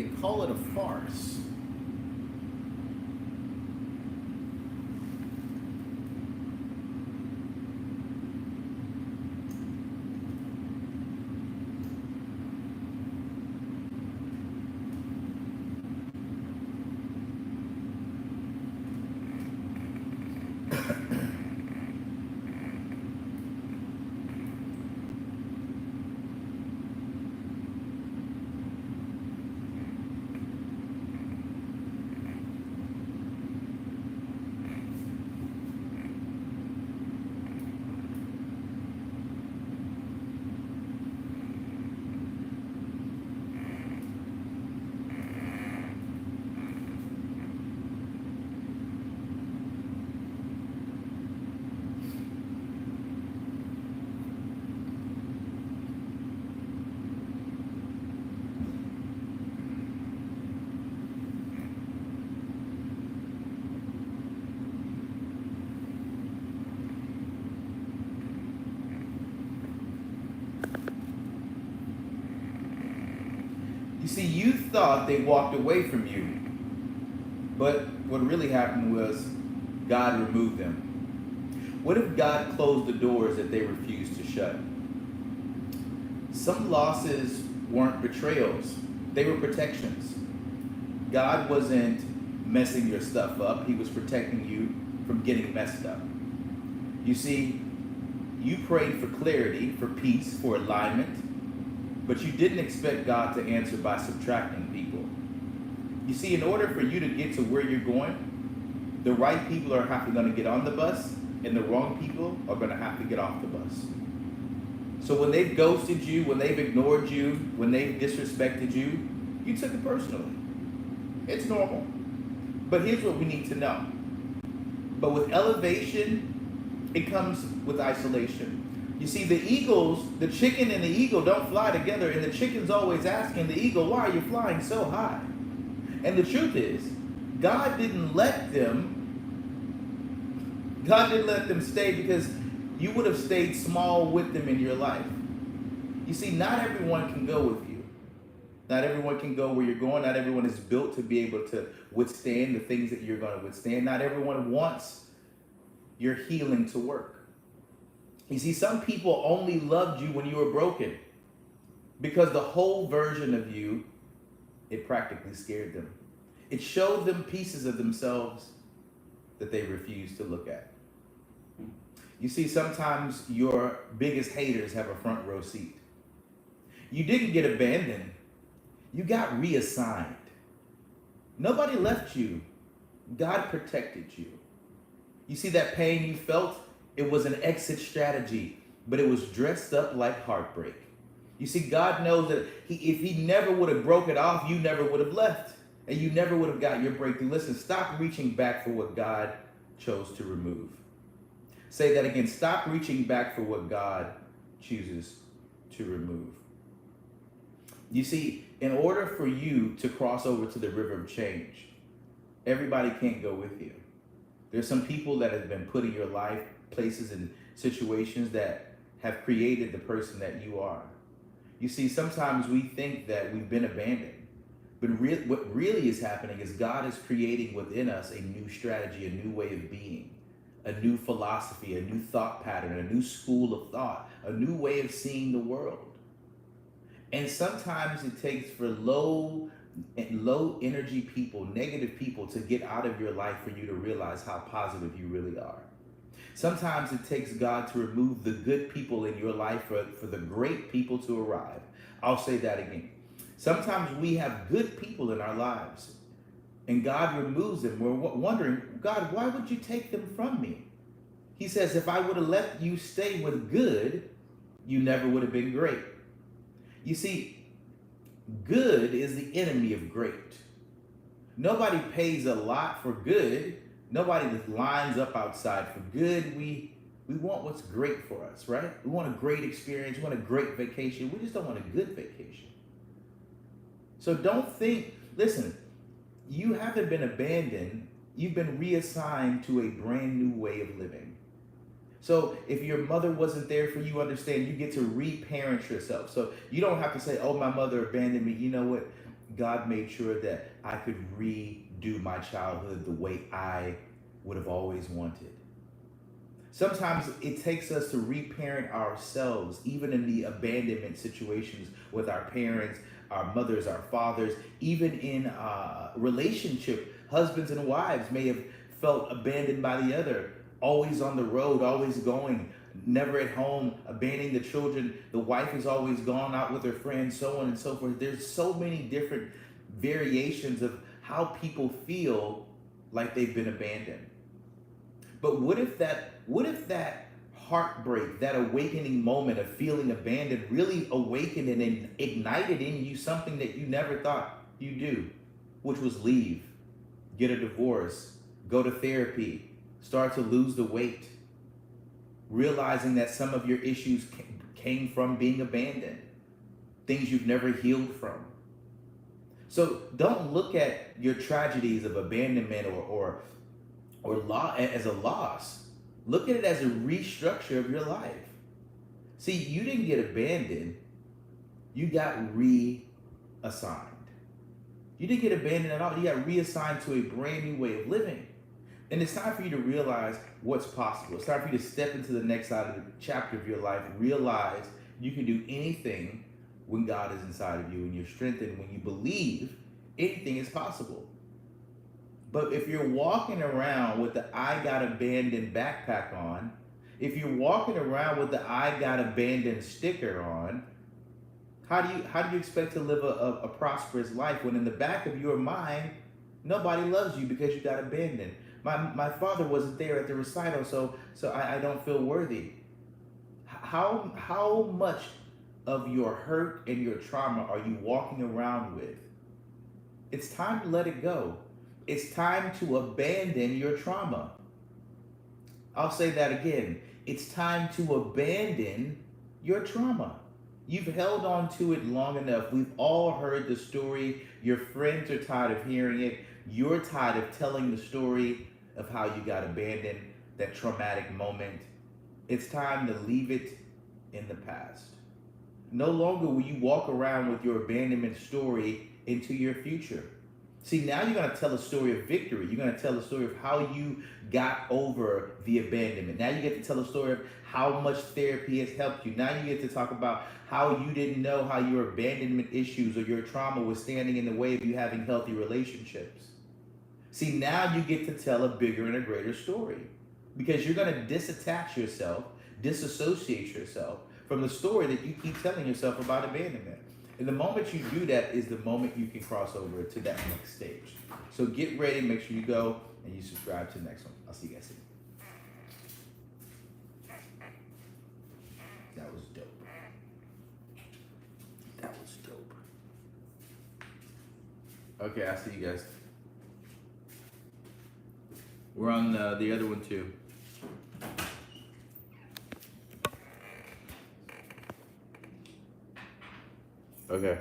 they call it a farce. You see, you thought they walked away from you, but what really happened was God removed them. What if God closed the doors that they refused to shut? Some losses weren't betrayals, they were protections. God wasn't messing your stuff up, He was protecting you from getting messed up. You see, you prayed for clarity, for peace, for alignment, but you didn't expect God to answer by subtracting people. You see, in order for you to get to where you're going, the right people are going to get on the bus, and the wrong people are going to have to get off the bus. So when they've ghosted you, when they've ignored you, when they've disrespected you, you took it personally. It's normal. But here's what we need to know. But with elevation, it comes with isolation. You see, the eagles, the chicken and the eagle don't fly together, and the chicken's always asking the eagle, why are you flying so high? And the truth is, God didn't let them stay because you would have stayed small with them in your life. You see, not everyone can go with you. Not everyone can go where you're going. Not everyone is built to be able to withstand the things that you're going to withstand. Not everyone wants your healing to work. You see, some people only loved you when you were broken because the whole version of you, it practically scared them. It showed them pieces of themselves that they refused to look at. You see, sometimes your biggest haters have a front row seat. You didn't get abandoned. You got reassigned. Nobody left you. God protected you. You see that pain you felt? It was an exit strategy, but it was dressed up like heartbreak. You see, God knows that if He never would have broke it off, you never would have left, and you never would have got your breakthrough. Listen, stop reaching back for what God chose to remove. Say that again. Stop reaching back for what God chooses to remove. You see, in order for you to cross over to the river of change, everybody can't go with you. There's some people that have been put in your life, places and situations that have created the person that you are. You see, sometimes we think that we've been abandoned, but what really is happening is God is creating within us a new strategy, a new way of being, a new philosophy, a new thought pattern, a new school of thought, a new way of seeing the world. And sometimes it takes for low energy people, negative people, to get out of your life for you to realize how positive you really are. Sometimes it takes God to remove the good people in your life for the great people to arrive. I'll say that again. Sometimes we have good people in our lives and God removes them. We're wondering, God, why would you take them from me? He says, if I would have let you stay with good, you never would have been great. You see, good is the enemy of great. Nobody pays a lot for good. Nobody just lines up outside for good. We want what's great for us, right? We want a great experience. We want a great vacation. We just don't want a good vacation. So don't think, listen, you haven't been abandoned. You've been reassigned to a brand new way of living. So if your mother wasn't there for you, understand, you get to reparent yourself. So you don't have to say, oh, my mother abandoned me. You know what? God made sure that I could redo my childhood the way I would have always wanted. Sometimes it takes us to reparent ourselves, even in the abandonment situations with our parents, our mothers, our fathers, even in relationship. Husbands and wives may have felt abandoned by the other, always on the road, always going, never at home, abandoning the children. The wife is always gone out with her friends, so on and so forth. There's so many different variations of how people feel like they've been abandoned. But what if that heartbreak, that awakening moment of feeling abandoned really awakened and ignited in you something that you never thought you'd do, which was leave, get a divorce, go to therapy, start to lose the weight, realizing that some of your issues came from being abandoned, things you've never healed from. So don't look at your tragedies of abandonment or as a loss. Look at it as a restructure of your life. See, you didn't get abandoned, you got reassigned. You didn't get abandoned at all, you got reassigned to a brand new way of living. And it's time for you to realize what's possible. It's time for you to step into the next side of the chapter of your life, realize you can do anything when God is inside of you, and you're strengthened, when you believe anything is possible. But if you're walking around with the I got abandoned backpack on, if you're walking around with the I got abandoned sticker on, how do you expect to live a prosperous life when in the back of your mind, nobody loves you because you got abandoned? My father wasn't there at the recital, so I don't feel worthy. How much of your hurt and your trauma are you walking around with? It's time to let it go. It's time to abandon your trauma. I'll say that again. It's time to abandon your trauma. You've held on to it long enough. We've all heard the story. Your friends are tired of hearing it. You're tired of telling the story of how you got abandoned, that traumatic moment. It's time to leave it in the past. No longer will you walk around with your abandonment story into your future. See, now you're going to tell a story of victory. You're going to tell a story of how you got over the abandonment. Now you get to tell a story of how much therapy has helped you. Now you get to talk about how you didn't know how your abandonment issues or your trauma was standing in the way of you having healthy relationships. See, now you get to tell a bigger and a greater story, because you're going to disattach yourself, disassociate yourself from the story that you keep telling yourself about abandonment. And the moment you do that is the moment you can cross over to that next stage. So get ready, make sure you go and you subscribe to the next one. I'll see you guys soon. That was dope. That was dope. Okay, I'll see you guys. We're on the other one too. Okay.